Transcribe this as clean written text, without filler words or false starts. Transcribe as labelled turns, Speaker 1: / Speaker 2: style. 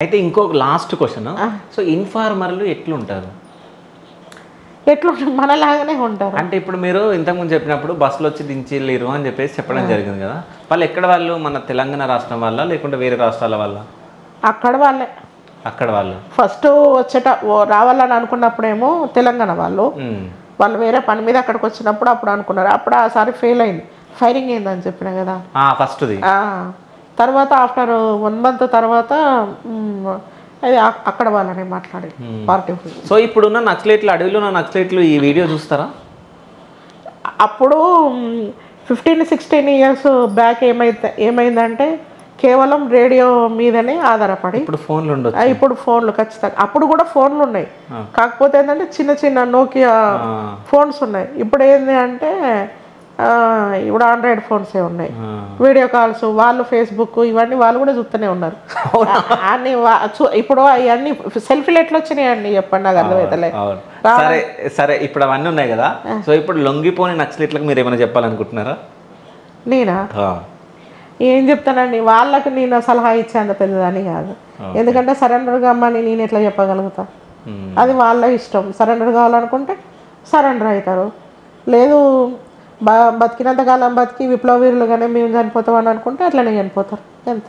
Speaker 1: అయితే ఇంకొక last question. So ఇన్ఫార్మర్లు ఎట్లుంటారు?
Speaker 2: ఎట్లుంటారు మనలాగానే ఉంటారు.
Speaker 1: అంటే ఇప్పుడు మీరు ఇంతకుముందు చెప్పినప్పుడు బస్సులో వచ్చి దించిల్లిరు అని చెప్పేసి చెప్పడం జరిగింది కదా. వాళ్ళు ఎక్కడ వాళ్ళు? మన తెలంగాణ రాష్ట్రం వాళ్ళ లేకుంటే వేరే రాష్ట్రాల వాళ్ళ?
Speaker 2: అక్కడ వాళ్ళే.
Speaker 1: అక్కడ వాళ్ళు
Speaker 2: ఫస్ట్ రావాలని అనుకున్నప్పుడేమో తెలంగాణ వాళ్ళు వేరే పని మీద అక్కడికి వచ్చినప్పుడు అప్పుడు అనుకున్నారు. అప్పుడు ఆ సారి ఫెయిల్ అయింది, ఫైరింగ్ అయిందని చెప్పిన కదా
Speaker 1: ఫస్ట్ది.
Speaker 2: తర్వాత ఆఫ్టర్ 1 month తర్వాత అది అక్కడ వాళ్ళని మాట్లాడి పార్టీ.
Speaker 1: సో ఇప్పుడున్న నక్సలైట్లు, అడవిలో ఉన్న నక్సలైట్లు ఈ వీడియో చూస్తారా?
Speaker 2: అప్పుడు 15-16 years బ్యాక్ ఏమైందంటే కేవలం రేడియో మీదనే ఆధారపడి.
Speaker 1: ఇప్పుడు ఫోన్లు ఉండొచ్చు.
Speaker 2: ఇప్పుడు ఫోన్లు ఖచ్చితంగా. అప్పుడు కూడా ఫోన్లు ఉన్నాయి, కాకపోతే ఏంటంటే చిన్న చిన్న నోకియా ఫోన్స్ ఉన్నాయి. ఇప్పుడు ఏంటి అంటే ఇప్పుడు ఆండ్రాయిడ్ ఫోన్సే ఉన్నాయి. వీడియో కాల్స్, వాళ్ళు ఫేస్బుక్ ఇవన్నీ వాళ్ళు కూడా చూస్తూనే ఉన్నారు. అన్ని ఇప్పుడు అవన్నీ సెల్ఫీలు ఎట్లా వచ్చినాయి అండి చెప్పండి, నాకు అర్థమవుతలే.
Speaker 1: సరే సరే, ఇప్పుడు అవన్నీ ఉన్నాయి కదా. సో ఇప్పుడు లొంగిపోని నక్సలైట్లకు మీరు ఏమైనా చెప్పాలనుకుంటున్నారా?
Speaker 2: నేనా ఏం చెప్తానండి, వాళ్ళకి నేను సలహా ఇచ్చేంత పెద్దదని కాదు. ఎందుకంటే సరెండర్ కమ్మని నేను ఎట్లా చెప్పగలుగుతా? అది వాళ్ళ ఇష్టం. సరెండర్ కావాలనుకుంటే సరెండర్ అవుతారు, లేదు బతికినంత కాలం బతికి విప్లవ వీరులుగానే మేము చనిపోతామని అనుకుంటే అట్లనే చనిపోతారు, ఎంత.